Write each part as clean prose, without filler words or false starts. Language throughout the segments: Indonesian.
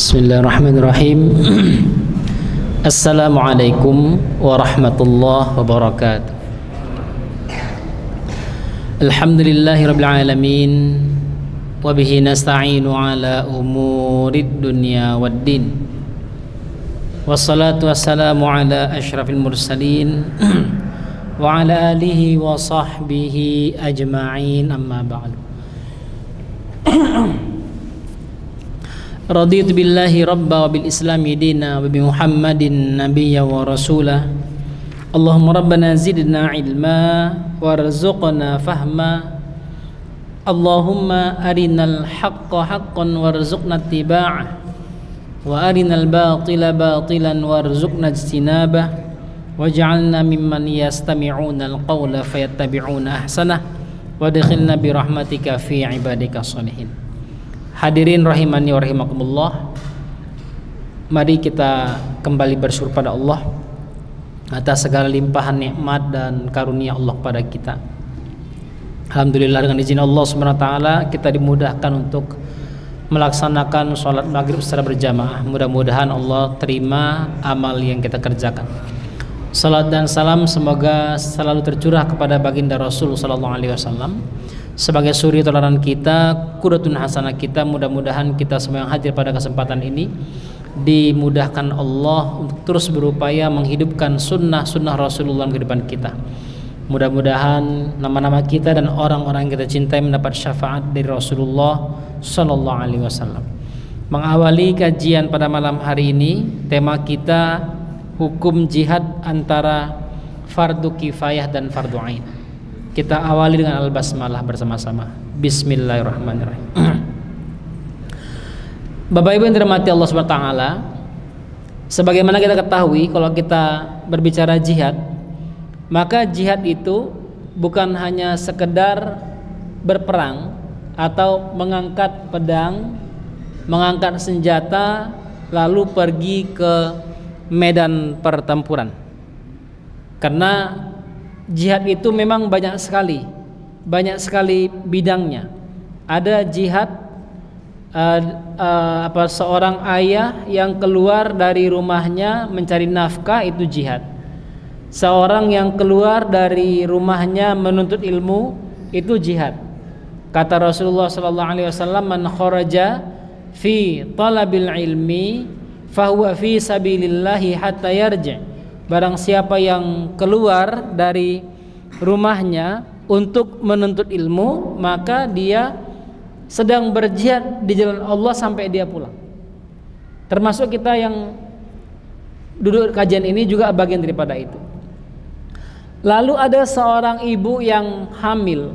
Bismillahirrahmanirrahim. Assalamualaikum warahmatullahi wabarakatuh. Alhamdulillahirabbil alamin wa bihi nasta'inu ala umurid dunya waddin. Wassalatu wassalamu ala asyrafil mursalin wa ala alihi wa sahbihi ajma'in, amma ba'du. Raditu billahi rabba wa bil islami dina wa bi Muhammadin nabiyya wa rasulah. Allahumma rabbana zidna ilma warzuqna fahma. Allahumma arinal haqqa haqqan warzuqna ittiba'ah wa arinal batila batilan warzuqna ijtinabah waj'alna mimman yastami'una alqawla fayattabi'una ahsanah wadkhilna bi rahmatika fi ibadika sholihin. Hadirin rahimani wa rahimakumullah, mari kita kembali bersyukur pada Allah atas segala limpahan nikmat dan karunia Allah pada kita. Alhamdulillah, dengan izin Allah Subhanahu wa taala kita dimudahkan untuk melaksanakan sholat maghrib secara berjamaah. Mudah-mudahan Allah terima amal yang kita kerjakan. Salat dan salam semoga selalu tercurah kepada baginda Rasul sallallahu alaihi wasallam sebagai suri teladan kita, qudwatun hasanah kita. Mudah-mudahan kita semua yang hadir pada kesempatan ini dimudahkan Allah untuk terus berupaya menghidupkan sunnah-sunnah Rasulullah dalam kehidupan kita. Mudah-mudahan nama-nama kita dan orang-orang yang kita cintai mendapat syafaat dari Rasulullah sallallahu alaihi wasallam. Mengawali kajian pada malam hari ini, tema kita hukum jihad antara fardu kifayah dan fardu ain. Kita awali dengan al-basmalah bersama-sama. Bismillahirrahmanirrahim. Bapak Ibu yang dirahmati Allah Subhanahu wa taala, sebagaimana kita ketahui kalau kita berbicara jihad, maka jihad itu bukan hanya sekedar berperang atau mengangkat pedang, mengangkat senjata lalu pergi ke medan pertempuran. Karena jihad itu memang banyak sekali bidangnya. Ada jihad seorang ayah yang keluar dari rumahnya mencari nafkah, itu jihad. Seorang yang keluar dari rumahnya menuntut ilmu, itu jihad. Kata Rasulullah sallallahu alaihi wasallam, man kharaja fi talabil ilmi fahuwa fi sabilillahi hatta yarji'. Barang siapa yang keluar dari rumahnya untuk menuntut ilmu, maka dia sedang berjihad di jalan Allah sampai dia pulang. Termasuk kita yang duduk kajian ini juga bagian daripada itu. Lalu ada seorang ibu yang hamil.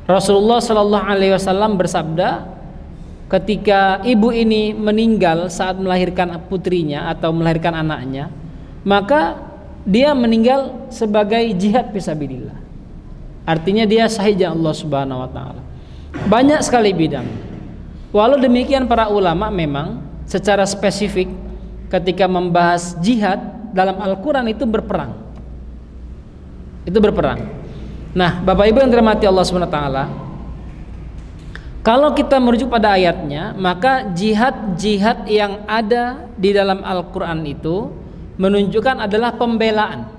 Rasulullah sallallahu alaihi wasallam bersabda, ketika ibu ini meninggal saat melahirkan putrinya atau melahirkan anaknya, maka dia meninggal sebagai jihad fisabilillah. Artinya dia syahid Allah Subhanahu wa taala. Banyak sekali bidang. Walau demikian para ulama memang secara spesifik ketika membahas jihad dalam Al-Qur'an itu berperang. Itu berperang. Nah, Bapak Ibu yang dirahmati Allah Subhanahu wa taala, kalau kita merujuk pada ayatnya, maka jihad-jihad yang ada di dalam Al-Quran itu menunjukkan adalah pembelaan,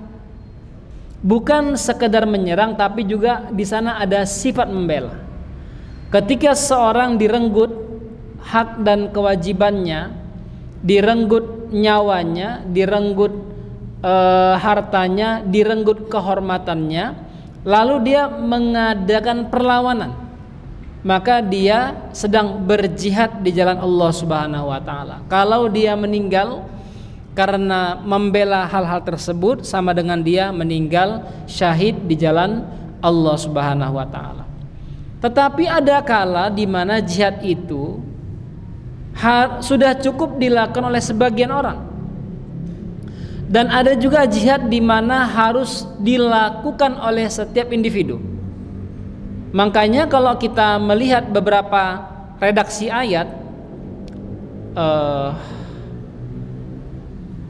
bukan sekedar menyerang, tapi juga di sana ada sifat membela. Ketika seorang direnggut hak dan kewajibannya, direnggut nyawanya, direnggut hartanya, direnggut kehormatannya, lalu dia mengadakan perlawanan, maka dia sedang berjihad di jalan Allah Subhanahu wa taala. Kalau dia meninggal karena membela hal-hal tersebut, sama dengan dia meninggal syahid di jalan Allah Subhanahu wa taala. Tetapi ada kala di mana jihad itu sudah cukup dilakukan oleh sebagian orang. Dan ada juga jihad di mana harus dilakukan oleh setiap individu. Makanya kalau kita melihat beberapa redaksi ayat,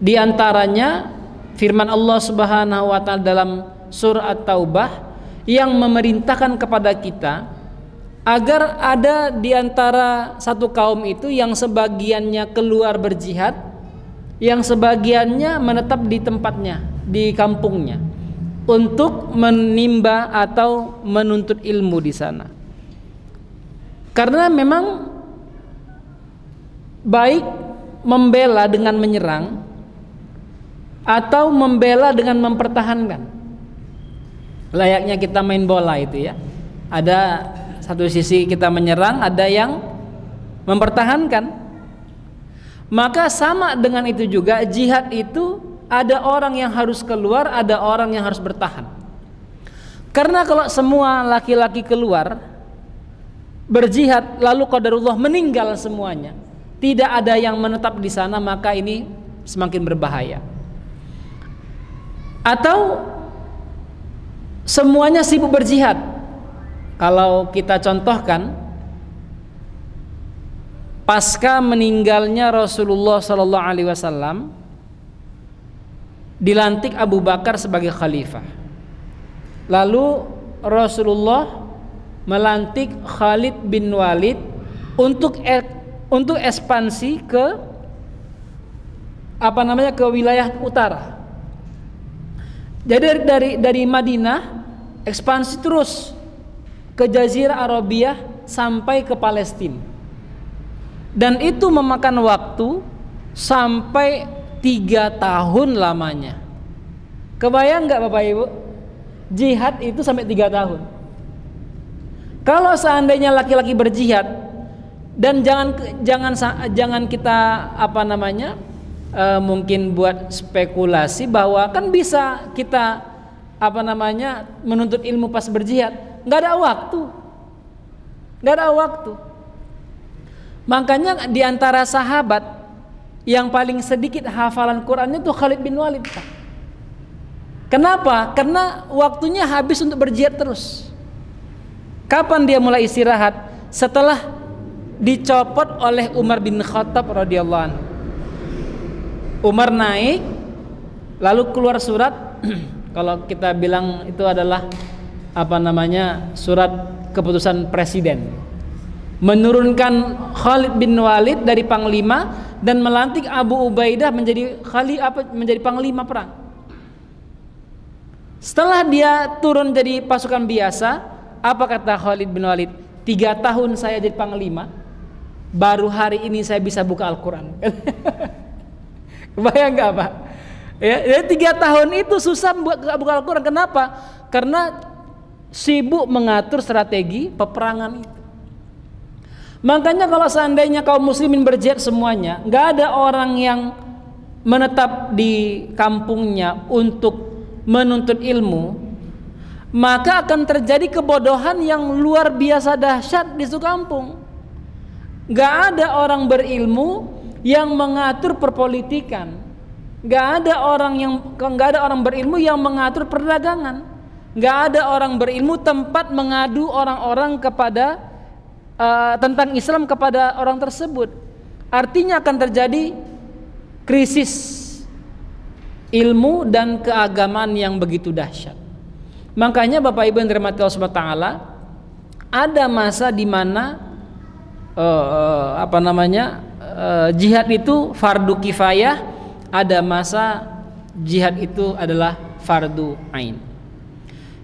di antaranya firman Allah Subhanahu wa taala dalam surah At-Taubah yang memerintahkan kepada kita agar ada di antara satu kaum itu yang sebagiannya keluar berjihad, yang sebagiannya menetap di tempatnya, di kampungnya untuk menimba atau menuntut ilmu di sana. Karena memang baik membela dengan menyerang atau membela dengan mempertahankan. Layaknya kita main bola itu ya. Ada satu sisi kita menyerang, ada yang mempertahankan. Maka sama dengan itu juga jihad itu ada orang yang harus keluar, ada orang yang harus bertahan. Karena kalau semua laki-laki keluar berjihad lalu qadarullah meninggal semuanya, tidak ada yang menetap di sana, maka ini semakin berbahaya. Atau semuanya sibuk berjihad. Kalau kita contohkan pasca meninggalnya Rasulullah sallallahu alaihi wasallam, dilantik Abu Bakar sebagai khalifah. Lalu Rasulullah melantik Khalid bin Walid untuk ekspansi ke ke wilayah utara. Jadi dari Madinah ekspansi terus ke Jazirah Arabia sampai ke Palestina. Dan itu memakan waktu sampai 3 tahun lamanya. Kebayang nggak Bapak Ibu? Jihad itu sampai 3 tahun. Kalau seandainya laki-laki berjihad, dan jangan kita mungkin buat spekulasi bahwa kan bisa kita menuntut ilmu pas berjihad, nggak ada waktu. Makanya di antara sahabat yang paling sedikit hafalan Qurannya tuh Khalid bin Walid. Kenapa? Karena waktunya habis untuk berjihad terus. Kapan dia mulai istirahat? Setelah dicopot oleh Umar bin Khattab radhiyallahu anhu. Umar naik, lalu keluar surat. Kalau kita bilang itu adalah surat keputusan presiden, menurunkan Khalid bin Walid dari panglima dan melantik Abu Ubaidah menjadi panglima perang. Setelah dia turun jadi pasukan biasa, apa kata Khalid bin Walid? 3 tahun saya jadi panglima, baru hari ini saya bisa buka Al-Quran. Kebayang gak Pak? Ya, 3 tahun itu susah buka Al-Quran. Kenapa? Karena sibuk mengatur strategi peperangan itu. Makanya kalau seandainya kaum muslimin berjihad semuanya, gak ada orang yang menetap di kampungnya untuk menuntut ilmu, maka akan terjadi kebodohan yang luar biasa dahsyat di suatu kampung. Gak ada orang berilmu yang mengatur perpolitikan, gak ada orang berilmu yang mengatur perdagangan, gak ada orang berilmu tempat mengadu orang-orang kepada tentang Islam kepada orang tersebut. Artinya akan terjadi krisis ilmu dan keagamaan yang begitu dahsyat. Makanya Bapak Ibu yang dirahmati Allah Subhanahu wa taala, ada masa di mana jihad itu fardu kifayah, ada masa jihad itu adalah fardu ain.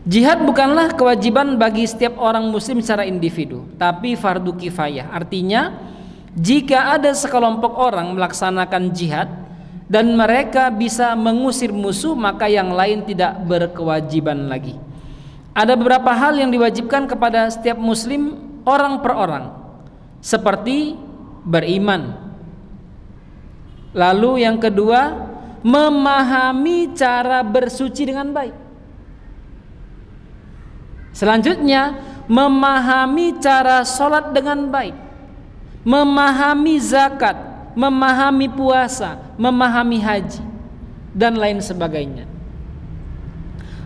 Jihad bukanlah kewajiban bagi setiap orang muslim secara individu, tapi fardu kifayah. Artinya jika ada sekelompok orang melaksanakan jihad dan mereka bisa mengusir musuh, maka yang lain tidak berkewajiban lagi. Ada beberapa hal yang diwajibkan kepada setiap muslim orang per orang, seperti beriman. Lalu yang kedua, memahami cara bersuci dengan baik. Selanjutnya, memahami cara sholat dengan baik, memahami zakat, memahami puasa, memahami haji, dan lain sebagainya.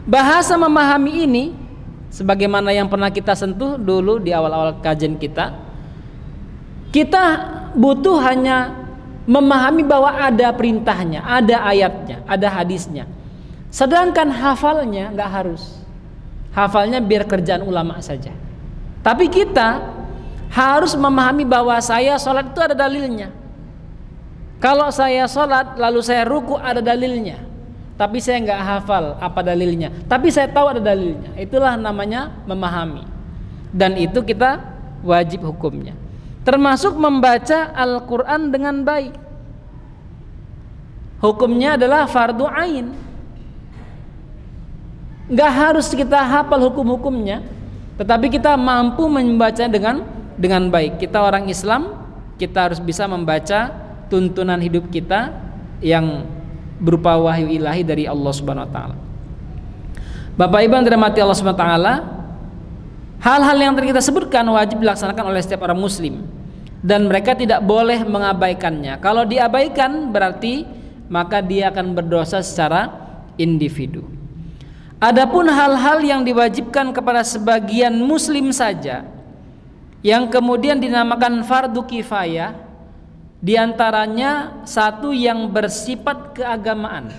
Bahasa memahami ini, sebagaimana yang pernah kita sentuh dulu di awal-awal kajian kita butuh hanya memahami bahwa ada perintahnya, ada ayatnya, ada hadisnya. Sedangkan hafalnya nggak harus. Hafalnya biar kerjaan ulama saja. Tapi kita harus memahami bahwa saya sholat itu ada dalilnya. Kalau saya sholat lalu saya ruku ada dalilnya, tapi saya nggak hafal apa dalilnya, tapi saya tahu ada dalilnya. Itulah namanya memahami. Dan itu kita wajib hukumnya. Termasuk membaca Al-Quran dengan baik. Hukumnya adalah fardu ain. Nggak harus kita hafal hukum-hukumnya, tetapi kita mampu membaca dengan baik. Kita orang Islam, kita harus bisa membaca tuntunan hidup kita yang berupa wahyu ilahi dari Allah Subhanahu wa taala. Bapak Ibu yang dirahmati Allah Subhanahu wa taala, hal-hal yang tadi kita sebutkan wajib dilaksanakan oleh setiap orang muslim dan mereka tidak boleh mengabaikannya. Kalau diabaikan berarti maka dia akan berdosa secara individu. Adapun hal-hal yang diwajibkan kepada sebagian muslim saja yang kemudian dinamakan fardu kifayah, diantaranya satu yang bersifat keagamaan,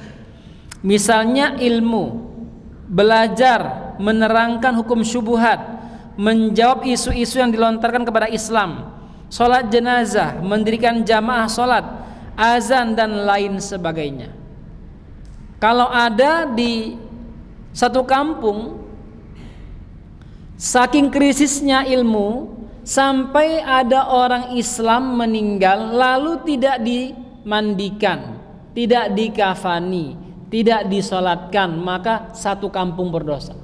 misalnya ilmu, belajar menerangkan hukum syubhat, menjawab isu-isu yang dilontarkan kepada Islam, sholat jenazah, mendirikan jamaah sholat, azan dan lain sebagainya. Kalau ada di satu kampung saking krisisnya ilmu sampai ada orang Islam meninggal lalu tidak dimandikan, tidak dikafani, tidak disolatkan, maka satu kampung berdosa.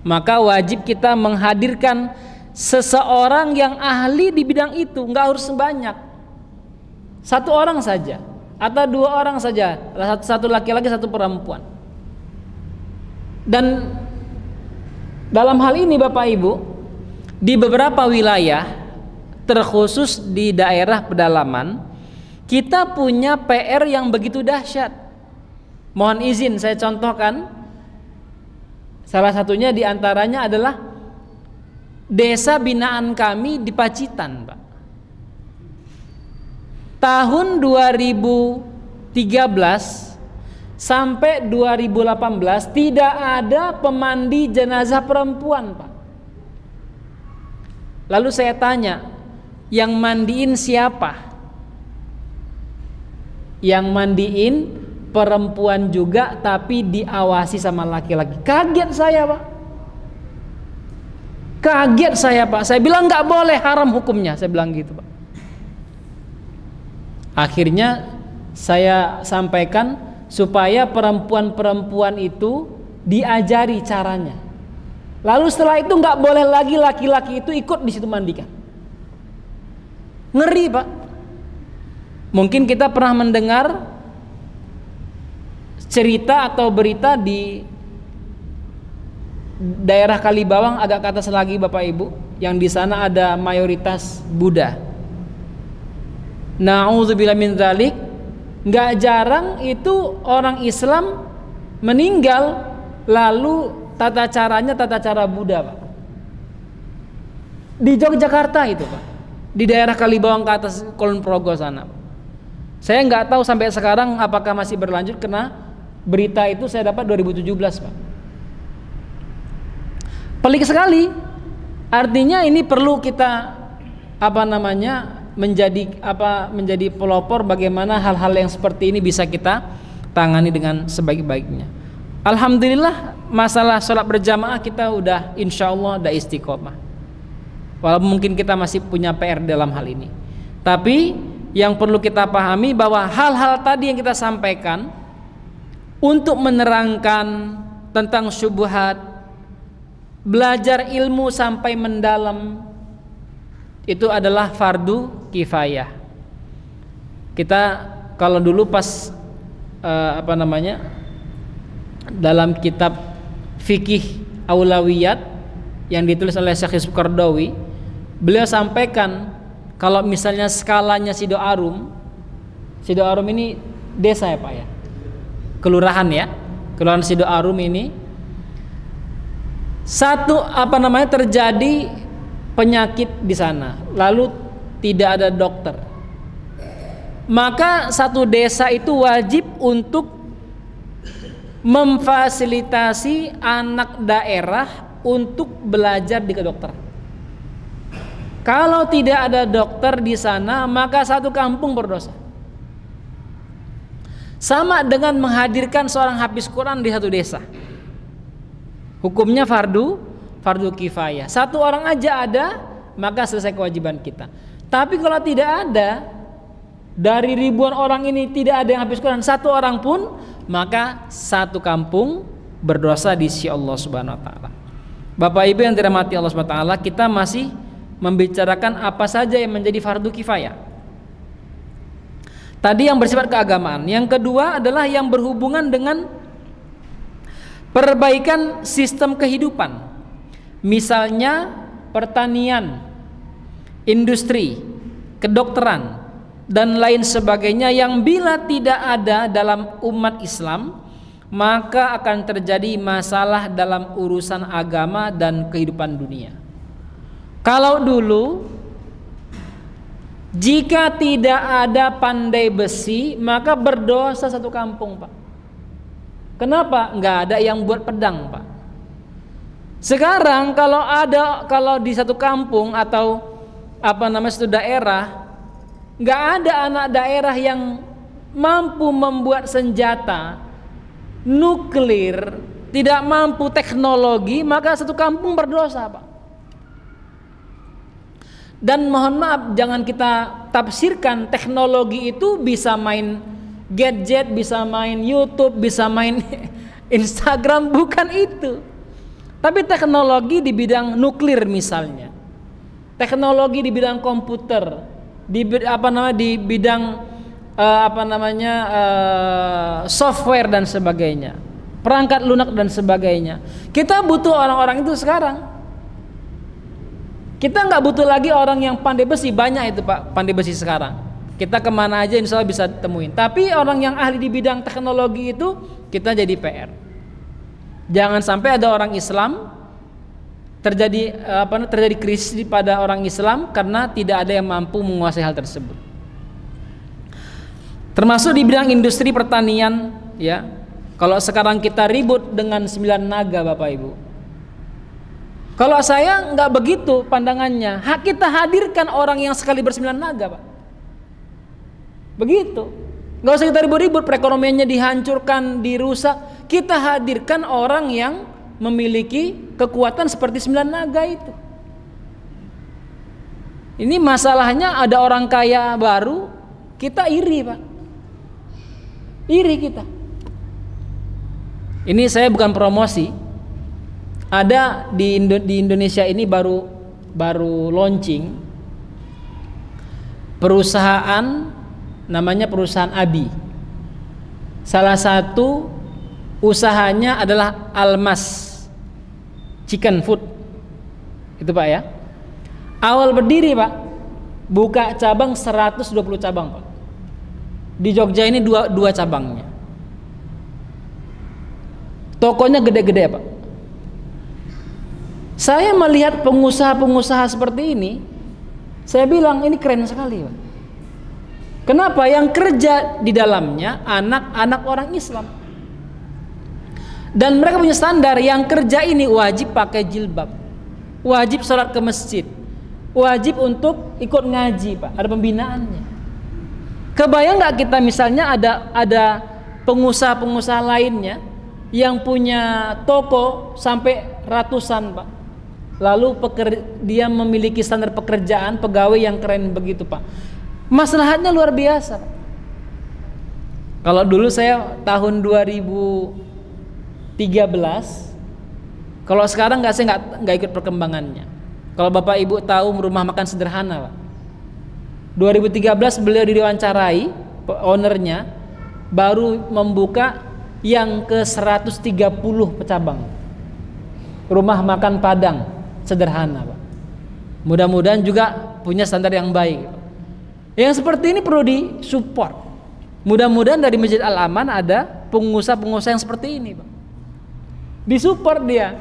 Maka wajib kita menghadirkan seseorang yang ahli di bidang itu, nggak harus banyak, satu orang saja atau dua orang saja, satu laki-laki satu perempuan. Dan dalam hal ini Bapak Ibu, di beberapa wilayah terkhusus di daerah pedalaman kita punya PR yang begitu dahsyat. Mohon izin saya contohkan. Salah satunya diantaranya adalah desa binaan kami di Pacitan, Pak. Tahun 2013 sampai 2018 tidak ada pemandi jenazah perempuan, Pak. Lalu saya tanya, yang mandiin siapa? Yang mandiin perempuan juga tapi diawasi sama laki-laki. Kaget saya, Pak. Kaget saya, Pak. Saya bilang nggak boleh, haram hukumnya. Saya bilang gitu, Pak. Akhirnya saya sampaikan supaya perempuan-perempuan itu diajari caranya. Lalu setelah itu nggak boleh lagi laki-laki itu ikut di situ mandikan. Ngeri, Pak. Mungkin kita pernah mendengar cerita atau berita di daerah Kalibawang agak ke atas lagi Bapak Ibu, yang di sana ada mayoritas Buddha. Na'udzubillah min dzalik. Nggak jarang itu orang Islam meninggal lalu tata caranya tata cara Buddha, Pak. Di Yogyakarta itu, Pak. Di daerah Kalibawang ke atas Kulon Progo sana. Saya nggak tahu sampai sekarang apakah masih berlanjut, karena berita itu saya dapat 2017, Pak. Pelik sekali. Artinya ini perlu kita menjadi pelopor bagaimana hal-hal yang seperti ini bisa kita tangani dengan sebaik-baiknya. Alhamdulillah masalah sholat berjamaah kita udah insya Allah udah istiqomah. Walaupun mungkin kita masih punya PR dalam hal ini, tapi yang perlu kita pahami bahwa hal-hal tadi yang kita sampaikan untuk menerangkan tentang syubhat, belajar ilmu sampai mendalam, itu adalah fardu kifayah. Kita kalau dulu pas dalam kitab fikih aulawiyat yang ditulis oleh Syekh Yusuf Qaradawi, beliau sampaikan kalau misalnya skalanya Sido Arum ini desa ya Pak ya, kelurahan ya, kelurahan Sido Arum ini terjadi penyakit di sana, lalu tidak ada dokter, maka satu desa itu wajib untuk memfasilitasi anak daerah untuk belajar di kedokteran. Kalau tidak ada dokter di sana, maka satu kampung berdosa. Sama dengan menghadirkan seorang hafiz Quran di satu desa. Hukumnya fardu kifayah. Satu orang aja ada, maka selesai kewajiban kita. Tapi kalau tidak ada, dari ribuan orang ini tidak ada yang hafiz Quran, satu orang pun, maka satu kampung berdosa di sisi Allah Subhanahu wa taala. Bapak Ibu yang dirahmati Allah Subhanahu wa taala, kita masih membicarakan apa saja yang menjadi fardu kifayah. Tadi yang bersifat keagamaan. Yang kedua adalah yang berhubungan dengan perbaikan sistem kehidupan. Misalnya pertanian, industri, kedokteran, dan lain sebagainya yang bila tidak ada dalam umat Islam, maka akan terjadi masalah dalam urusan agama dan kehidupan dunia. Kalau dulu jika tidak ada pandai besi, maka berdosa satu kampung, Pak. Kenapa? Nggak ada yang buat pedang, Pak. Sekarang kalau di satu kampung atau satu daerah, nggak ada anak daerah yang mampu membuat senjata nuklir, tidak mampu teknologi, maka satu kampung berdosa, Pak. Dan mohon maaf, jangan kita tafsirkan teknologi itu bisa main gadget, bisa main YouTube, bisa main Instagram, bukan itu. Tapi teknologi di bidang nuklir misalnya, teknologi di bidang komputer, di bidang software dan sebagainya, perangkat lunak dan sebagainya. Kita butuh orang-orang itu sekarang. Kita nggak butuh lagi orang yang pandai besi, banyak itu Pak pandai besi sekarang. Kita kemana aja insya Allah bisa temuin. Tapi orang yang ahli di bidang teknologi itu kita jadi PR. Jangan sampai ada orang Islam terjadi krisis pada orang Islam karena tidak ada yang mampu menguasai hal tersebut. Termasuk di bidang industri pertanian, ya. Kalau sekarang kita ribut dengan 9 naga, Bapak Ibu. Kalau saya nggak begitu pandangannya. Kita hadirkan orang yang sekali ber9 naga, Pak. Begitu. Nggak usah kita ribut-ribut, perekonomiannya dihancurkan, dirusak. Kita hadirkan orang yang memiliki kekuatan seperti 9 naga itu. Ini masalahnya ada orang kaya baru, kita iri, Pak. Iri kita. Ini saya bukan promosi. Ada di Indonesia ini baru launching perusahaan, namanya perusahaan Abi. Salah satu usahanya adalah Almas Chicken Food. Itu Pak ya. Awal berdiri Pak, buka cabang 120 cabang Pak. Di Jogja ini dua cabangnya. Tokonya gede-gede Pak. Saya melihat pengusaha-pengusaha seperti ini, saya bilang ini keren sekali Pak. Kenapa? Yang kerja di dalamnya anak-anak orang Islam. Dan mereka punya standar, yang kerja ini wajib pakai jilbab, wajib sholat ke masjid, wajib untuk ikut ngaji Pak, ada pembinaannya. Kebayang nggak kita misalnya ada pengusaha-pengusaha lainnya yang punya toko sampai ratusan Pak, lalu dia memiliki standar pekerjaan pegawai yang keren begitu Pak, maslahatnya luar biasa Pak. Kalau dulu saya tahun 2013, kalau sekarang saya nggak ikut perkembangannya. Kalau Bapak Ibu tahu rumah makan sederhana Pak, 2013 beliau diwawancarai ownernya, baru membuka yang ke 130 cabang rumah makan Padang sederhana Pak. Mudah-mudahan juga punya standar yang baik Pak. Yang seperti ini perlu disupport. Mudah-mudahan dari Masjid Al-Aman ada pengusaha-pengusaha yang seperti ini Pak, disupport dia.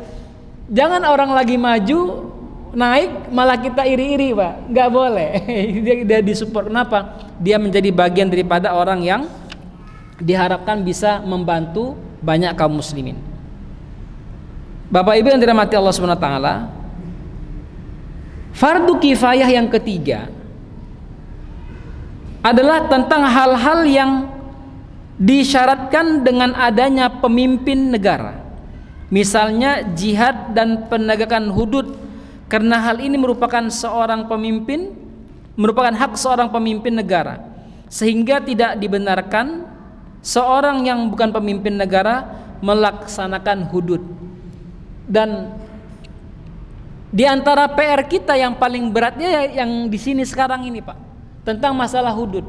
Jangan orang lagi maju naik malah kita iri-iri Pak, nggak boleh. dia disupport. Kenapa? Dia menjadi bagian daripada orang yang diharapkan bisa membantu banyak kaum muslimin. Bapak Ibu yang dirahmati Allah Subhanahu wa taala, fardu kifayah yang ketiga adalah tentang hal-hal yang disyaratkan dengan adanya pemimpin negara. Misalnya jihad dan penegakan hudud, karena hal ini merupakan hak seorang pemimpin negara, sehingga tidak dibenarkan seorang yang bukan pemimpin negara melaksanakan hudud. Dan di antara PR kita yang paling beratnya yang di sini sekarang ini, Pak, tentang masalah hudud.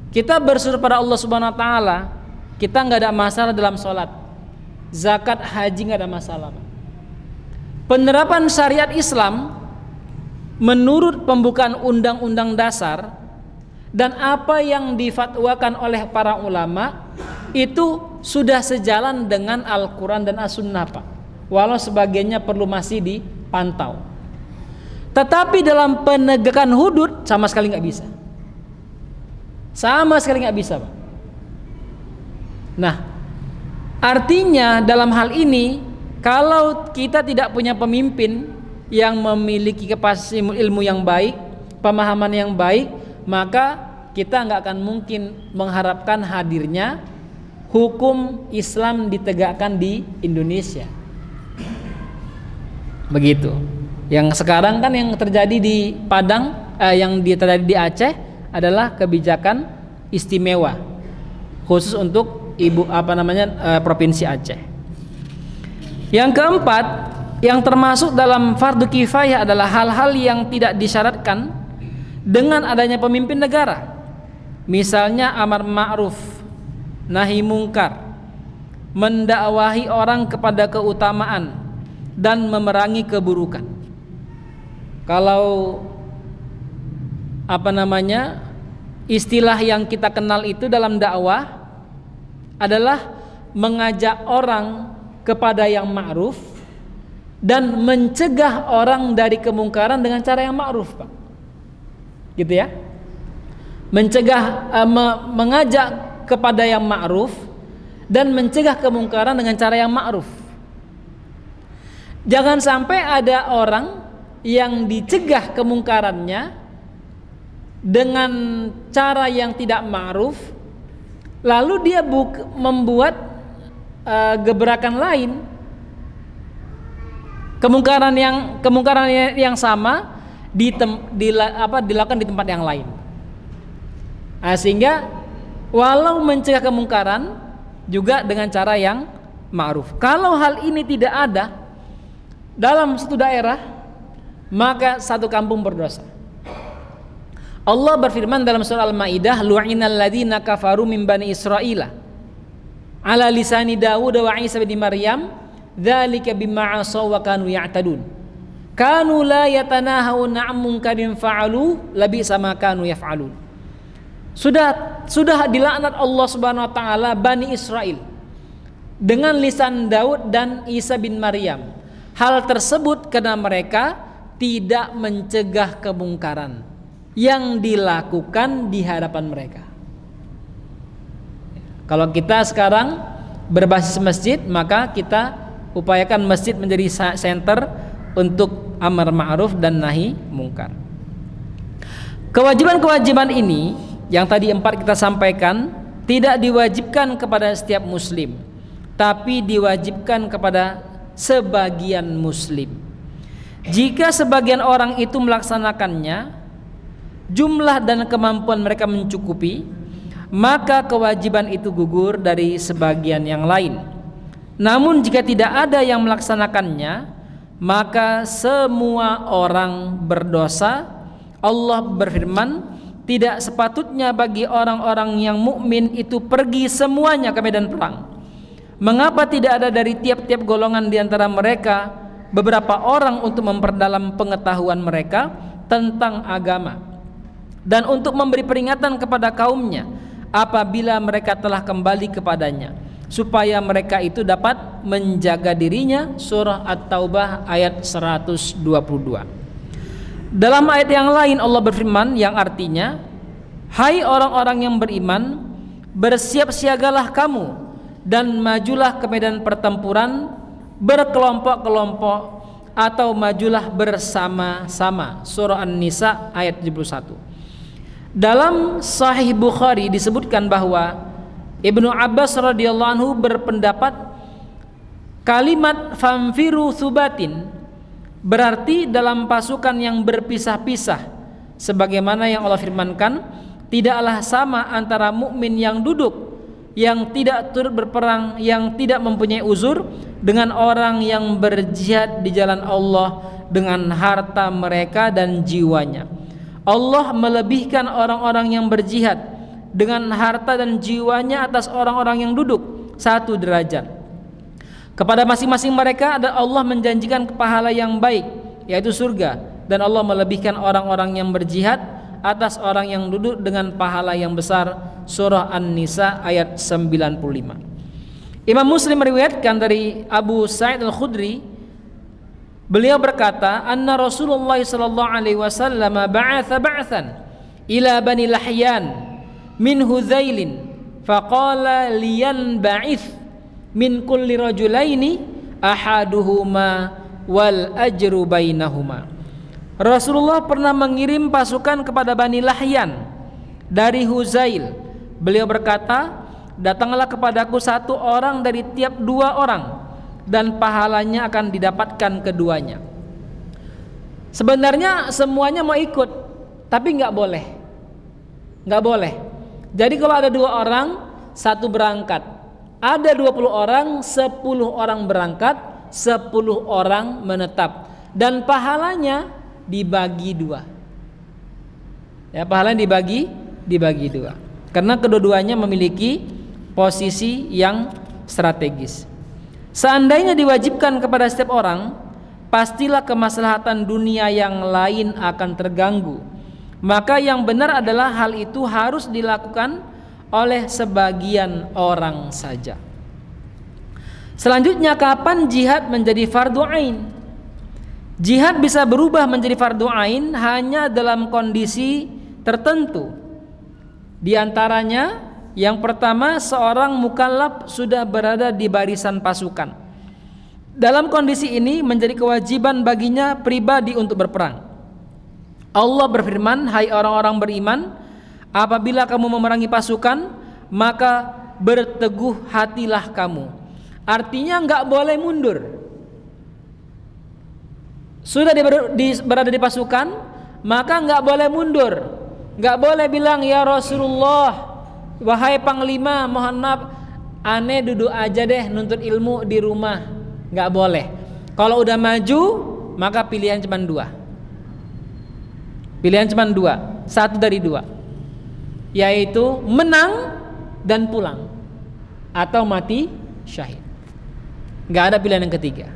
Kita bersyukur pada Allah Subhanahu wa taala, kita nggak ada masalah dalam sholat, zakat, haji nggak ada masalah, Pak. Penerapan syariat Islam menurut pembukaan undang-undang dasar dan apa yang difatwakan oleh para ulama itu sudah sejalan dengan Al-Quran dan As-Sunnah, Pak. Walau sebagiannya perlu masih dipantau. Tetapi dalam penegakan hudud sama sekali nggak bisa. Sama sekali nggak bisa, Pak. Nah, artinya dalam hal ini, kalau kita tidak punya pemimpin yang memiliki kapasitas ilmu yang baik, pemahaman yang baik, maka kita nggak akan mungkin mengharapkan hadirnya hukum Islam ditegakkan di Indonesia. Begitu. Yang sekarang kan yang terjadi di Padang, yang terjadi di Aceh adalah kebijakan istimewa khusus untuk provinsi Aceh. Yang keempat, yang termasuk dalam fardu kifayah adalah hal-hal yang tidak disyaratkan dengan adanya pemimpin negara. Misalnya amar ma'ruf, nahi mungkar, mendakwahi orang kepada keutamaan dan memerangi keburukan. Kalau istilah yang kita kenal itu dalam dakwah adalah mengajak orang kepada yang ma'ruf dan mencegah orang dari kemungkaran dengan cara yang ma'ruf, Pak. Gitu ya. Mengajak kepada yang ma'ruf dan mencegah kemungkaran dengan cara yang ma'ruf. Jangan sampai ada orang yang dicegah kemungkarannya dengan cara yang tidak ma'ruf, lalu dia membuat gebrakan lain, kemungkaran yang sama dilakukan di tempat yang lain. Sehingga walau mencegah kemungkaran juga dengan cara yang ma'ruf. Kalau hal ini tidak ada dalam satu daerah, maka satu kampung berdosa. Allah berfirman dalam surah Al-Maidah, lu'inal ladzina kafaru min bani Israila ala lisani Dawud wa Isa bin Maryam dzalika bima 'asaw wa kanu ya'tadun kanu la yatanahawna 'an munkarin fa'alu labisa ma kanu yaf'alun. Sudah dilaknat Allah Subhanahu wa taala Bani Israel dengan lisan Daud dan Isa bin Maryam. Hal tersebut karena mereka tidak mencegah kemungkaran yang dilakukan di hadapan mereka. Kalau kita sekarang berbasis masjid, maka kita upayakan masjid menjadi center untuk amar ma'ruf dan nahi mungkar. Kewajiban-kewajiban ini yang tadi 4 kita sampaikan tidak diwajibkan kepada setiap muslim, tapi diwajibkan kepada sebagian muslim. Jika sebagian orang itu melaksanakannya, jumlah dan kemampuan mereka mencukupi, maka kewajiban itu gugur dari sebagian yang lain. Namun jika tidak ada yang melaksanakannya, maka semua orang berdosa. Allah berfirman, tidak sepatutnya bagi orang-orang yang mukmin itu pergi semuanya ke medan perang. Mengapa tidak ada dari tiap-tiap golongan di antara mereka beberapa orang untuk memperdalam pengetahuan mereka tentang agama dan untuk memberi peringatan kepada kaumnya apabila mereka telah kembali kepadanya, supaya mereka itu dapat menjaga dirinya. Surah At-Taubah ayat 122. Dalam ayat yang lain Allah berfirman yang artinya, hai orang-orang yang beriman, bersiap siagalah kamu dan majulah ke medan pertempuran berkelompok-kelompok atau majulah bersama-sama. Surah An-Nisa ayat 71. Dalam Sahih Bukhari disebutkan bahwa Ibnu Abbas radhiyallahu anhu berpendapat kalimat famfiru thubatin berarti dalam pasukan yang berpisah-pisah, sebagaimana yang Allah firmankan, tidaklah sama antara mukmin yang duduk, yang tidak turut berperang, yang tidak mempunyai uzur, dengan orang yang berjihad di jalan Allah dengan harta mereka dan jiwanya. Allah melebihkan orang-orang yang berjihad dengan harta dan jiwanya atas orang-orang yang duduk 1 derajat. Kepada masing-masing mereka Allah menjanjikan pahala yang baik, yaitu surga, dan Allah melebihkan orang-orang yang berjihad atas orang yang duduk dengan pahala yang besar. Surah An-Nisa ayat 95. Imam Muslim meriwayatkan dari Abu Sa'id Al-Khudri, beliau berkata, anna Rasulullah sallallahu alaihi wasallam ba'atha ba'than ila Bani Lahyan min Hudzailin faqala liyan ba'ith min kulli rajulaini ahaduhuma wal ajru bainahuma. Rasulullah pernah mengirim pasukan kepada Bani Lahyan dari Huzail. Beliau berkata, datanglah kepadaku 1 orang dari tiap 2 orang dan pahalanya akan didapatkan keduanya. Sebenarnya semuanya mau ikut, tapi nggak boleh. Jadi kalau ada 2 orang, 1 berangkat. Ada 20 orang, 10 orang berangkat, 10 orang menetap, dan pahalanya dibagi 2. Ya, pahalanya dibagi 2. Karena kedua-duanya memiliki posisi yang strategis. Seandainya diwajibkan kepada setiap orang, pastilah kemaslahatan dunia yang lain akan terganggu. Maka yang benar adalah hal itu harus dilakukan oleh sebagian orang saja. Selanjutnya, kapan jihad menjadi fardu ain? Jihad bisa berubah menjadi fardu ain hanya dalam kondisi tertentu. Di antaranya, yang pertama, seorang mukallaf sudah berada di barisan pasukan. Dalam kondisi ini menjadi kewajiban baginya pribadi untuk berperang. Allah berfirman, hai orang-orang beriman, apabila kamu memerangi pasukan, maka berteguh hatilah kamu. Artinya nggak boleh mundur. Sudah berada di pasukan, maka nggak boleh mundur. Nggak boleh bilang, ya Rasulullah, wahai Panglima, mohon maaf, aneh duduk aja deh nuntut ilmu di rumah. Nggak boleh. Kalau udah maju, maka pilihan cuma 2. Pilihan cuma 2, 1 dari 2, yaitu menang dan pulang, atau mati syahid. Nggak ada pilihan yang ketiga.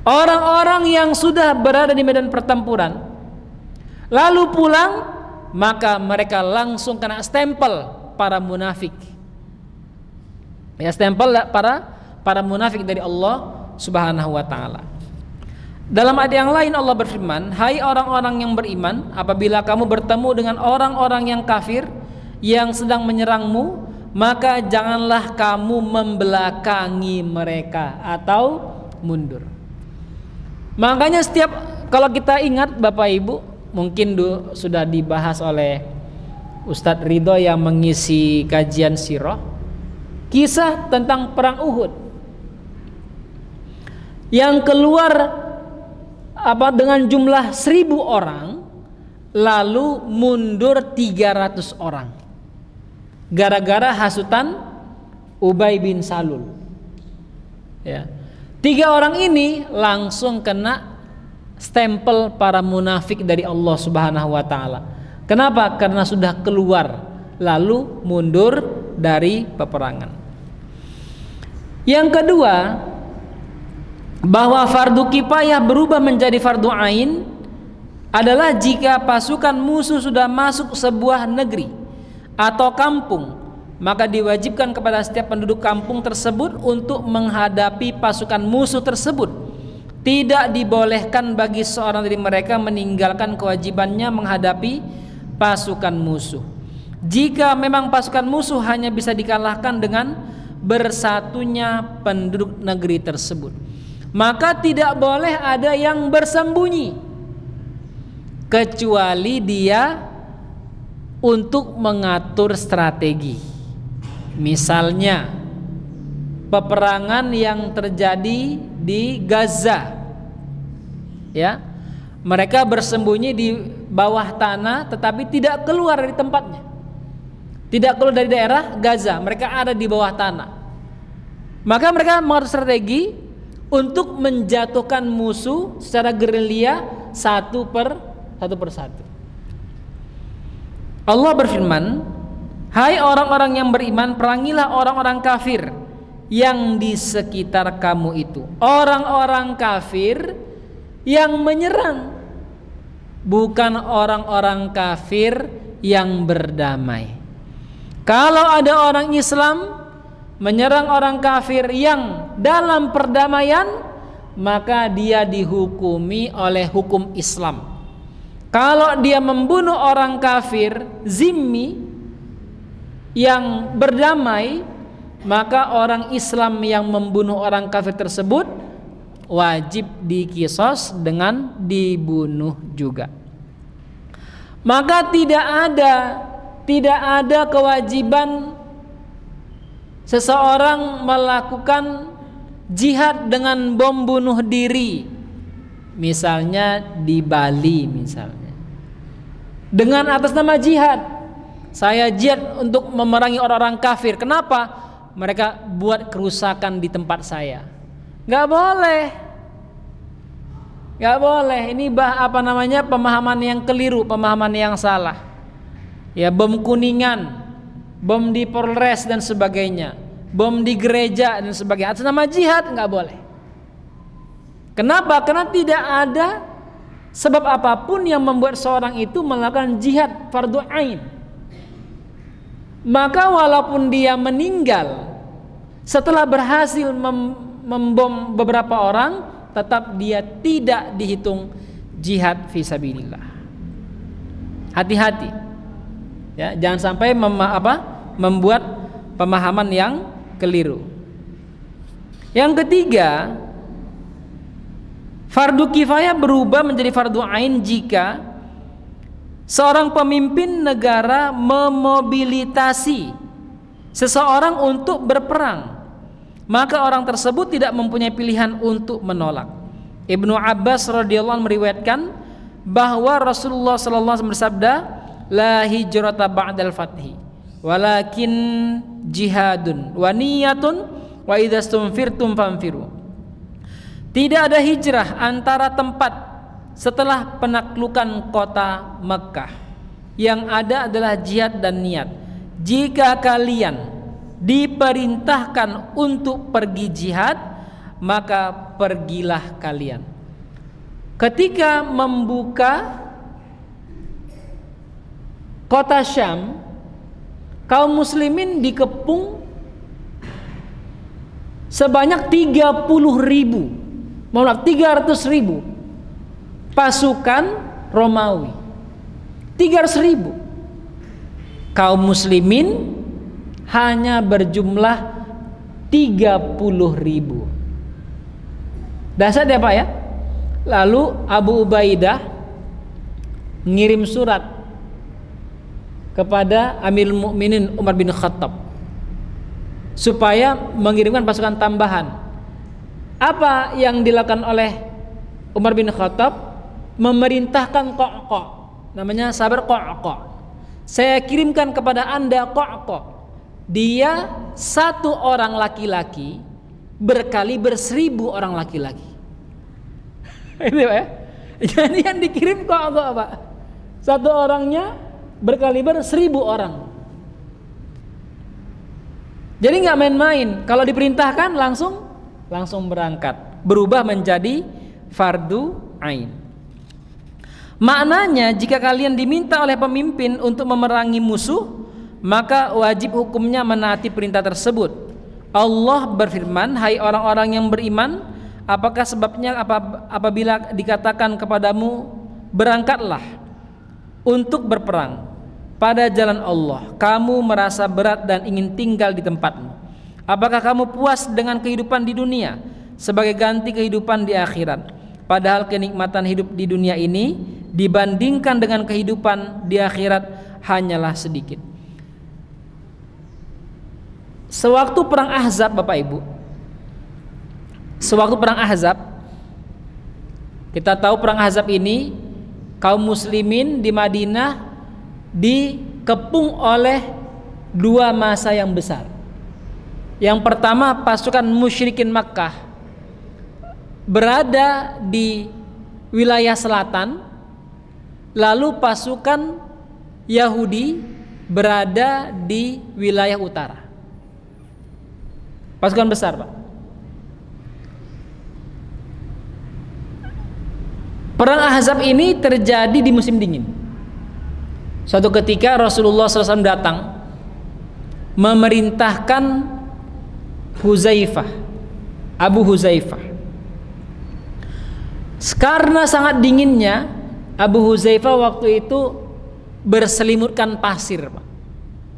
Orang-orang yang sudah berada di medan pertempuran lalu pulang, maka mereka langsung kena stempel para munafik. Ya, stempel para munafik dari Allah Subhanahu wa taala. Dalam ayat yang lain Allah berfirman, hai orang-orang yang beriman, apabila kamu bertemu dengan orang-orang yang kafir yang sedang menyerangmu, maka janganlah kamu membelakangi mereka atau mundur. Makanya kalau kita ingat Bapak Ibu, mungkin sudah dibahas oleh Ustadz Ridho yang mengisi kajian sirah, kisah tentang perang Uhud yang keluar dengan jumlah 1000 orang, lalu mundur 300 orang gara-gara hasutan Ubay bin Salul. Ya. 3 orang ini langsung kena stempel para munafik dari Allah Subhanahu wa taala. Kenapa? Karena sudah keluar lalu mundur dari peperangan. Yang kedua, bahwa fardu kifayah berubah menjadi fardu ain adalah jika pasukan musuh sudah masuk sebuah negeri atau kampung, maka diwajibkan kepada setiap penduduk kampung tersebut untuk menghadapi pasukan musuh tersebut. Tidak dibolehkan bagi seorang dari mereka meninggalkan kewajibannya menghadapi pasukan musuh. Jika memang pasukan musuh hanya bisa dikalahkan dengan bersatunya penduduk negeri tersebut. Maka tidak boleh ada yang bersembunyi kecuali dia untuk mengatur strategi. Misalnya peperangan yang terjadi di Gaza, ya, mereka bersembunyi di bawah tanah tetapi tidak keluar dari tempatnya, tidak keluar dari daerah Gaza, mereka ada di bawah tanah. Maka mereka mengatur strategi untuk menjatuhkan musuh secara gerilya satu persatu. Allah berfirman, hai orang-orang yang beriman, perangilah orang-orang kafir yang di sekitar kamu itu. Orang-orang kafir yang menyerang, bukan orang-orang kafir yang berdamai. Kalau ada orang Islam menyerang orang kafir yang dalam perdamaian, maka dia dihukumi oleh hukum Islam. Kalau dia membunuh orang kafir zimmi yang berdamai, maka orang Islam yang membunuh orang kafir tersebut wajib dikisos dengan dibunuh juga. Maka tidak ada kewajiban seseorang melakukan jihad dengan bom bunuh diri, misalnya di Bali misalnya, dengan atas nama jihad. Saya jihad untuk memerangi orang-orang kafir. Kenapa? Mereka buat kerusakan di tempat saya. Nggak boleh. Nggak boleh. Ini pemahaman yang keliru, pemahaman yang salah. Ya, bom Kuningan, bom di Polres dan sebagainya, bom di gereja dan sebagainya, atas nama jihad nggak boleh. Kenapa? Karena tidak ada sebab apapun yang membuat seorang itu melakukan jihad fardu ain. Maka walaupun dia meninggal setelah berhasil membom beberapa orang, tetap dia tidak dihitung jihad fisabilillah. Hati-hati, ya, jangan sampai membuat pemahaman yang keliru. Yang ketiga, fardu kifayah berubah menjadi fardu ain jika seorang pemimpin negara memobilitasi seseorang untuk berperang, maka orang tersebut tidak mempunyai pilihan untuk menolak. Ibnu Abbas radhiyallahu anhu meriwayatkan bahwa Rasulullah sallallahu alaihi wasallam bersabda, la hijrata ba'dal fathi walakin jihadun wa niyatun wa idza stunfirtum fanfiru. Tidak ada hijrah antara tempat setelah penaklukan kota Mekkah. Yang ada adalah jihad dan niat. Jika kalian diperintahkan untuk pergi jihad, maka pergilah kalian. Ketika membuka kota Syam, kaum muslimin dikepung sebanyak 300.000 pasukan Romawi. 300.000. Kaum muslimin hanya berjumlah 30.000. Dahsyat ya Pak ya. Lalu Abu Ubaidah ngirim surat kepada Amirul Mukminin Umar bin Khattab supaya mengirimkan pasukan tambahan. Apa yang dilakukan oleh Umar bin Khattab? Memerintahkan Qa'qa', namanya sahabat Qa'qa', saya kirimkan kepada anda Qa'qa', dia satu orang laki-laki berkaliber 1.000 orang laki-laki. Ini Pak ya. Jadi yang dikirim Qa'qa' Pak, satu orangnya berkaliber 1.000 orang. Jadi nggak main-main. Kalau diperintahkan langsung berangkat, berubah menjadi fardu ain. Maknanya jika kalian diminta oleh pemimpin untuk memerangi musuh, maka wajib hukumnya menaati perintah tersebut. Allah berfirman, hai orang-orang yang beriman, apakah sebabnya apabila dikatakan kepadamu berangkatlah untuk berperang pada jalan Allah, kamu merasa berat dan ingin tinggal di tempatmu, Apakah kamu puas dengan kehidupan di dunia sebagai ganti kehidupan di akhirat? Padahal kenikmatan hidup di dunia ini dibandingkan dengan kehidupan di akhirat hanyalah sedikit. Sewaktu perang Ahzab, Bapak Ibu, sewaktu perang Ahzab, kita tahu perang Ahzab ini kaum muslimin di Madinah dikepung oleh dua massa yang besar. Yang pertama, pasukan musyrikin Makkah berada di wilayah selatan, lalu pasukan Yahudi berada di wilayah utara. Pasukan besar, Pak. Perang Ahzab ini terjadi di musim dingin. Suatu ketika Rasulullah SAW datang memerintahkan Abu Huzaifah. Karena sangat dinginnya, Abu Huzaifah waktu itu berselimutkan pasir, Pak.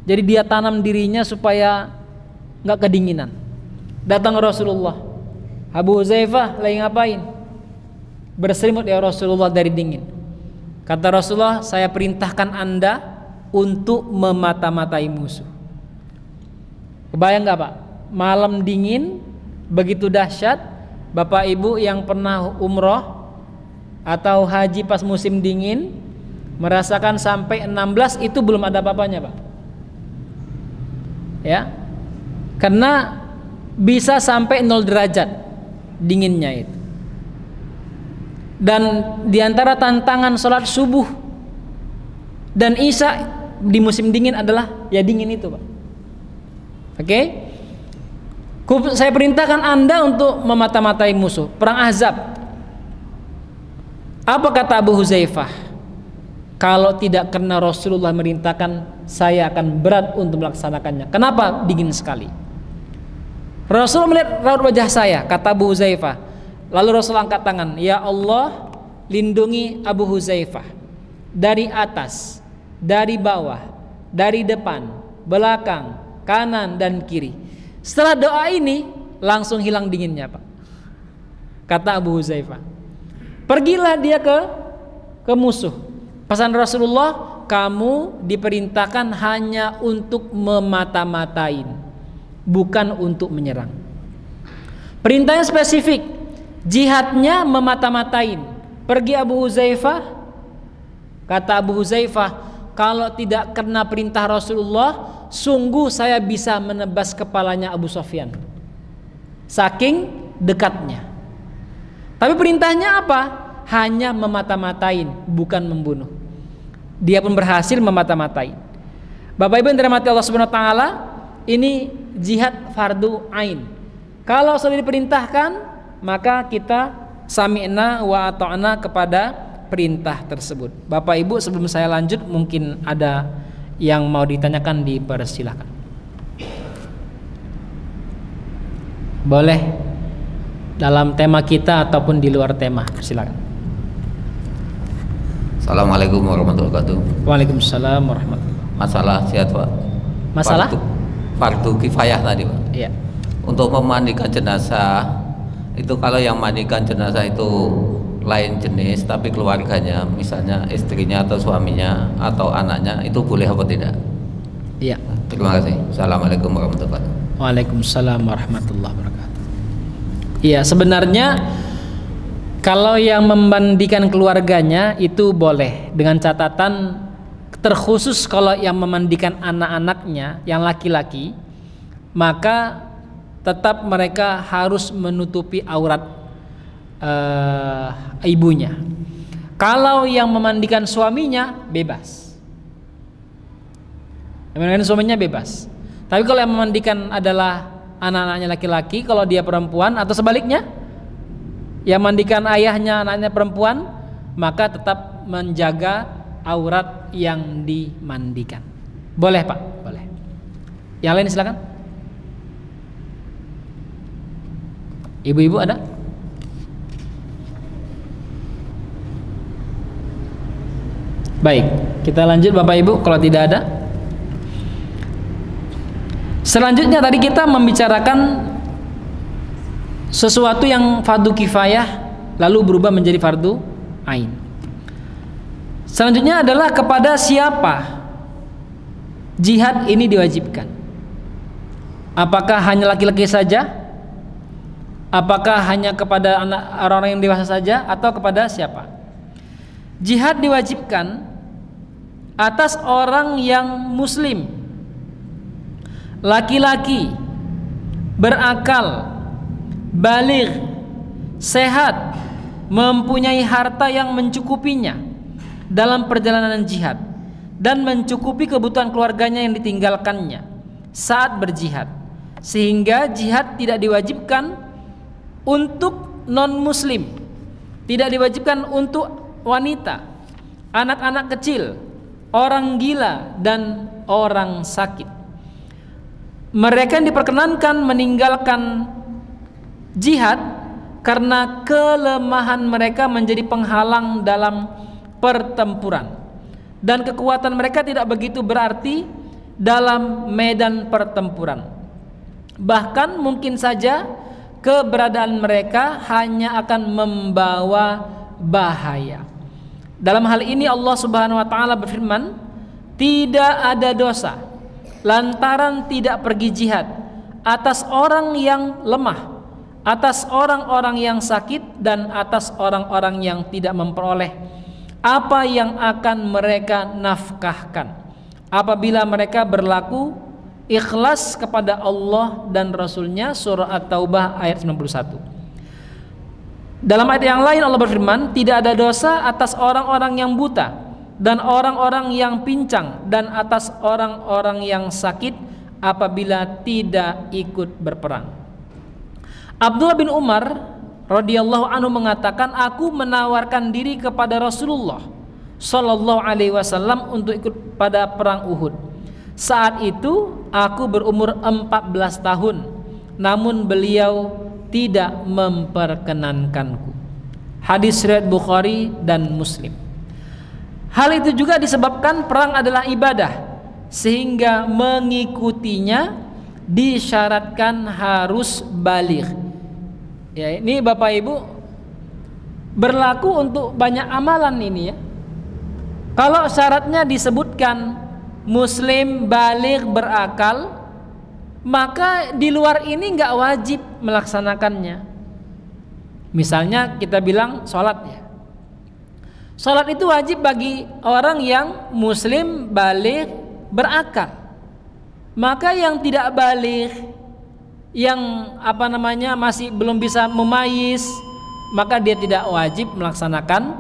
Jadi dia tanam dirinya supaya nggak kedinginan. Datang Rasulullah, Abu Huzaifah lagi ngapain? Berselimut ya Rasulullah dari dingin. Kata Rasulullah, saya perintahkan Anda untuk memata-matai musuh. Kebayang nggak, Pak? Malam dingin begitu dahsyat. Bapak Ibu yang pernah umroh atau haji pas musim dingin merasakan sampai 16 itu belum ada apa-apanya, Pak. Ya. Karena bisa sampai 0 derajat dinginnya itu. Dan diantara tantangan sholat subuh dan isya di musim dingin adalah ya dingin itu, Pak. Oke? Saya perintahkan Anda untuk memata-matai musuh. Perang Ahzab. Apa kata Abu Huzaifah? Kalau tidak karena Rasulullah merintahkan, saya akan berat untuk melaksanakannya. Kenapa dingin sekali? Rasulullah melihat raut wajah saya, kata Abu Huzaifah. Lalu Rasulullah angkat tangan, ya Allah, lindungi Abu Huzaifah dari atas, dari bawah, dari depan, belakang, kanan dan kiri. Setelah doa ini langsung hilang dinginnya, Pak. Kata Abu Huzaifah. Pergilah dia ke musuh. Pesan Rasulullah, kamu diperintahkan hanya untuk memata-matain, bukan untuk menyerang. Perintahnya spesifik. Jihadnya memata-matain. Pergi Abu Huzaifah. Kata Abu Huzaifah, kalau tidak kena perintah Rasulullah, sungguh saya bisa menebas kepalanya Abu Sufyan. Saking dekatnya. Tapi perintahnya apa? Hanya memata-matain, bukan membunuh. Dia pun berhasil memata-matain. Bapak Ibu yang dirahmati Allah Subhanahu wa taala, ini jihad fardu ain. Kalau sudah diperintahkan, maka kita sami'na wa ata'na kepada perintah tersebut. Bapak Ibu, sebelum saya lanjut, mungkin ada yang mau ditanyakan, dipersilahkan. Boleh dalam tema kita ataupun di luar tema, silakan. Assalamualaikum warahmatullahi wabarakatuh. Waalaikumsalam warahmatullahi wabarakatuh. Masalah sehat, Pak. Masalah? Fardu kifayah tadi, Pak. Iya. Untuk memandikan jenazah, itu kalau yang mandikan jenazah itu lain jenis tapi keluarganya, misalnya istrinya atau suaminya atau anaknya, itu boleh apa tidak? Iya. Terima kasih. Assalamualaikum warahmatullahi wabarakatuh. Waalaikumsalam warahmatullahi wabarakatuh. Iya, sebenarnya kalau yang memandikan keluarganya itu boleh, dengan catatan terkhusus kalau yang memandikan anak-anaknya yang laki-laki, maka tetap mereka harus menutupi aurat ibunya. Kalau yang memandikan suaminya bebas. Yang memandikan suaminya bebas. Tapi kalau yang memandikan adalah anak-anaknya laki-laki, kalau dia perempuan atau sebaliknya, yang mandikan ayahnya anaknya perempuan, maka tetap menjaga aurat yang dimandikan. Boleh, Pak? Boleh. Yang lain silakan. Ibu-ibu ada? Baik, kita lanjut Bapak Ibu. Kalau tidak ada, Selanjutnya tadi kita membicarakan sesuatu yang fardu kifayah lalu berubah menjadi fardu ain. Selanjutnya adalah kepada siapa jihad ini diwajibkan. Apakah hanya laki-laki saja? Apakah hanya kepada orang-orang yang dewasa saja atau kepada siapa? Jihad diwajibkan atas orang yang muslim, laki-laki, berakal, baligh, sehat, mempunyai harta yang mencukupinya dalam perjalanan jihad dan mencukupi kebutuhan keluarganya yang ditinggalkannya saat berjihad, sehingga jihad tidak diwajibkan untuk non-muslim, tidak diwajibkan untuk wanita, anak-anak kecil, orang gila, dan orang sakit. Mereka yang diperkenankan meninggalkan jihad karena kelemahan mereka menjadi penghalang dalam pertempuran, dan kekuatan mereka tidak begitu berarti dalam medan pertempuran. Bahkan mungkin saja keberadaan mereka hanya akan membawa bahaya. Dalam hal ini Allah Subhanahu wa taala berfirman, tidak ada dosa lantaran tidak pergi jihad atas orang yang lemah, atas orang-orang yang sakit, dan atas orang-orang yang tidak memperoleh apa yang akan mereka nafkahkan apabila mereka berlaku ikhlas kepada Allah dan Rasulnya. Surah At-Taubah ayat 91. Dalam ayat yang lain Allah berfirman, tidak ada dosa atas orang-orang yang buta dan orang-orang yang pincang dan atas orang-orang yang sakit apabila tidak ikut berperang. Abdullah bin Umar radhiyallahu anhu mengatakan, aku menawarkan diri kepada Rasulullah sallallahu alaihi wasallam untuk ikut pada perang Uhud. Saat itu aku berumur 14 tahun, namun beliau tidak memperkenankanku. Hadis riwayat Bukhari dan Muslim. Hal itu juga disebabkan perang adalah ibadah, sehingga mengikutinya disyaratkan harus baligh. Ya, ini Bapak Ibu berlaku untuk banyak amalan ini ya. Kalau syaratnya disebutkan muslim, baligh, berakal, maka di luar ini nggak wajib melaksanakannya. Misalnya kita bilang sholat ya, sholat itu wajib bagi orang yang muslim, baligh, berakal. Maka yang tidak baligh, yang masih belum bisa memayis, maka dia tidak wajib melaksanakan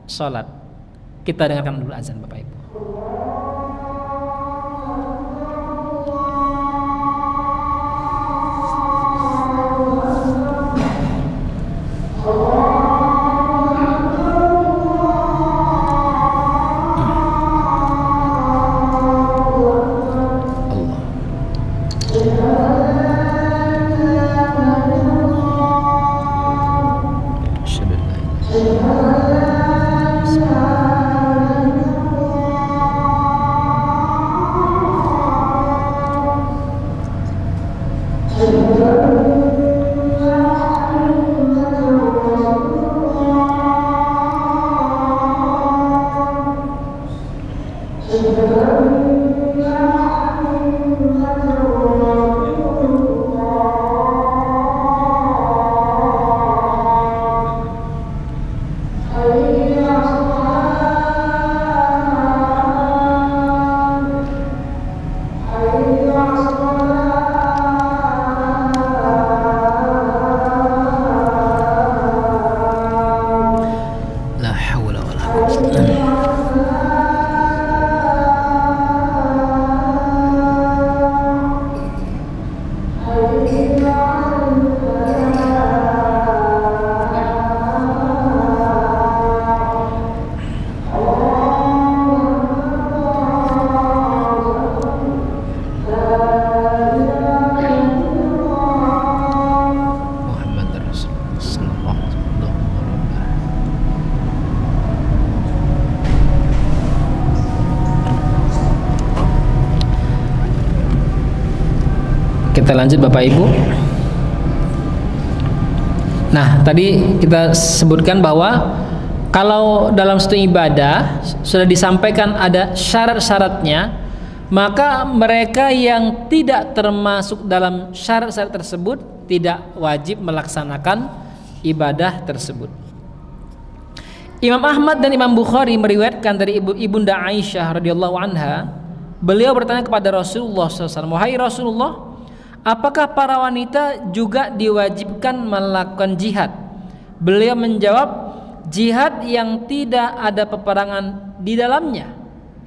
sholat. Kita dengarkan dulu azan Bapak Ibu. kita lanjut Bapak Ibu. Nah, tadi kita sebutkan bahwa kalau dalam suatu ibadah sudah disampaikan ada syarat-syaratnya, maka mereka yang tidak termasuk dalam syarat-syarat tersebut tidak wajib melaksanakan ibadah tersebut. Imam Ahmad dan Imam Bukhari meriwayatkan dari Ibunda Aisyah radhiyallahu anha, beliau bertanya kepada Rasulullah SAW, "Wahai Rasulullah, apakah para wanita juga diwajibkan melakukan jihad?" Beliau menjawab, "Jihad yang tidak ada peperangan di dalamnya,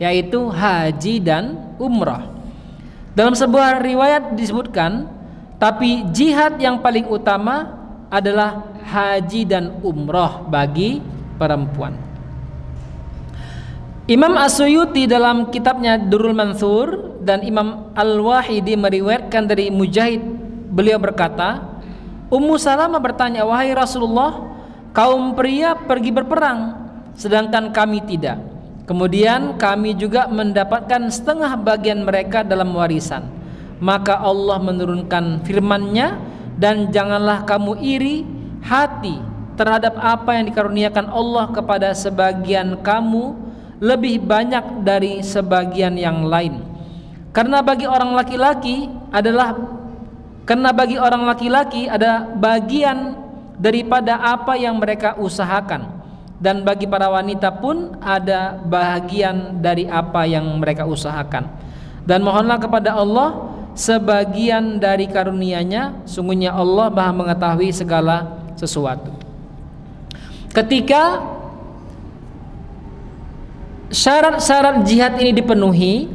yaitu haji dan umrah." Dalam sebuah riwayat disebutkan, tapi jihad yang paling utama adalah haji dan umrah bagi perempuan. Imam As-Suyuti dalam kitabnya Durrul Mansur dan Imam Al-Wahidi meriwayatkan dari Mujahid, beliau berkata, Ummu Salamah bertanya, "Wahai Rasulullah, kaum pria pergi berperang sedangkan kami tidak. Kemudian kami juga mendapatkan setengah bagian mereka dalam warisan. Maka Allah menurunkan firman-Nya, dan janganlah kamu iri hati terhadap apa yang dikaruniakan Allah kepada sebagian kamu lebih banyak dari sebagian yang lain. Karena bagi orang laki-laki ada bagian daripada apa yang mereka usahakan, dan bagi para wanita pun ada bagian dari apa yang mereka usahakan. Dan mohonlah kepada Allah sebagian dari karunia-Nya, sungguhnya Allah Maha mengetahui segala sesuatu." Ketika syarat-syarat jihad ini dipenuhi,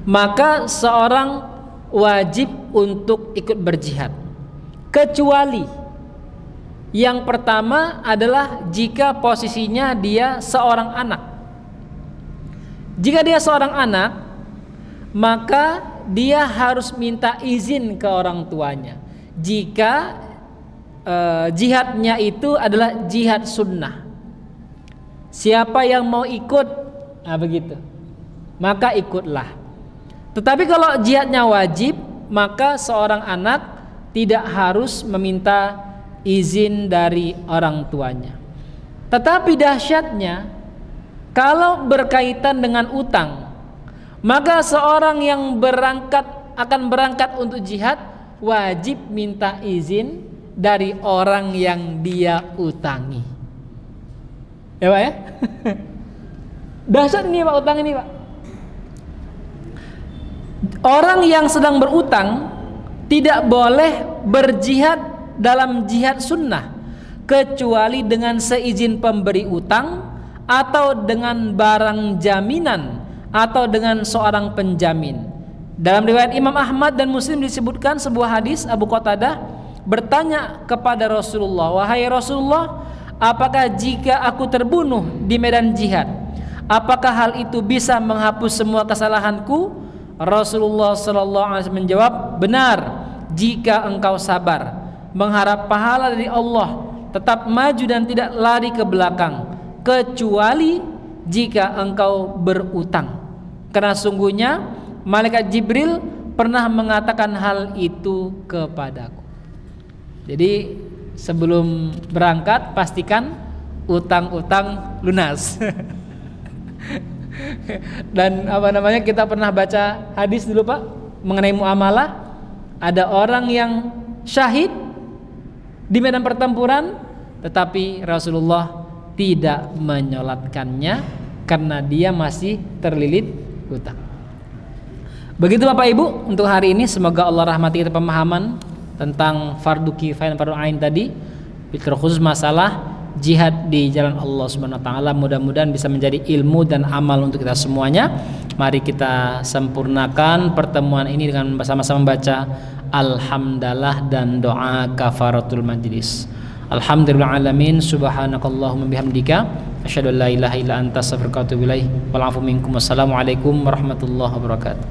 maka seorang wajib untuk ikut berjihad, kecuali yang pertama adalah jika posisinya dia seorang anak. Jika dia seorang anak, maka dia harus minta izin ke orang tuanya. Jika jihadnya itu adalah jihad sunnah, siapa yang mau ikut, nah begitu, maka ikutlah. Tetapi kalau jihadnya wajib, maka seorang anak tidak harus meminta izin dari orang tuanya. Tetapi dahsyatnya, kalau berkaitan dengan utang, maka seorang yang akan berangkat untuk jihad wajib minta izin dari orang yang dia utangi. Ya Pak ya? Dahsyat ini Pak, utang ini Pak. Orang yang sedang berutang tidak boleh berjihad dalam jihad sunnah kecuali dengan seizin pemberi utang, atau dengan barang jaminan, atau dengan seorang penjamin. Dalam riwayat Imam Ahmad dan Muslim disebutkan sebuah hadis, Abu Qatadah bertanya kepada Rasulullah, "Wahai Rasulullah, apakah jika aku terbunuh di medan jihad, apakah hal itu bisa menghapus semua kesalahanku?" Rasulullah SAW menjawab, "Benar, jika engkau sabar, mengharap pahala dari Allah, tetap maju dan tidak lari ke belakang, kecuali jika engkau berutang. Karena sungguhnya malaikat Jibril pernah mengatakan hal itu kepadaku." Jadi sebelum berangkat pastikan utang-utang lunas. Dan kita pernah baca hadis dulu Pak mengenai muamalah. Ada orang yang syahid di medan pertempuran, tetapi Rasulullah tidak menyolatkannya karena dia masih terlilit utang. Begitu Bapak Ibu untuk hari ini. Semoga Allah rahmati kita pemahaman tentang fardu kifayah dan fardu ain tadi, terkhusus masalah jihad di jalan Allah Subhanahu wa taala. Mudah-mudahan bisa menjadi ilmu dan amal untuk kita semuanya. Mari kita sempurnakan pertemuan ini dengan sama-sama membaca alhamdulillah dan doa kafaratul majlis. Alhamdulillahalamin, subhanakallahumma bihamdika asyhadu an la ilaha illa anta astaghfiruka wa atubu ilaik. Wal afu minkum. Wassalamualaikum warahmatullahi wabarakatuh.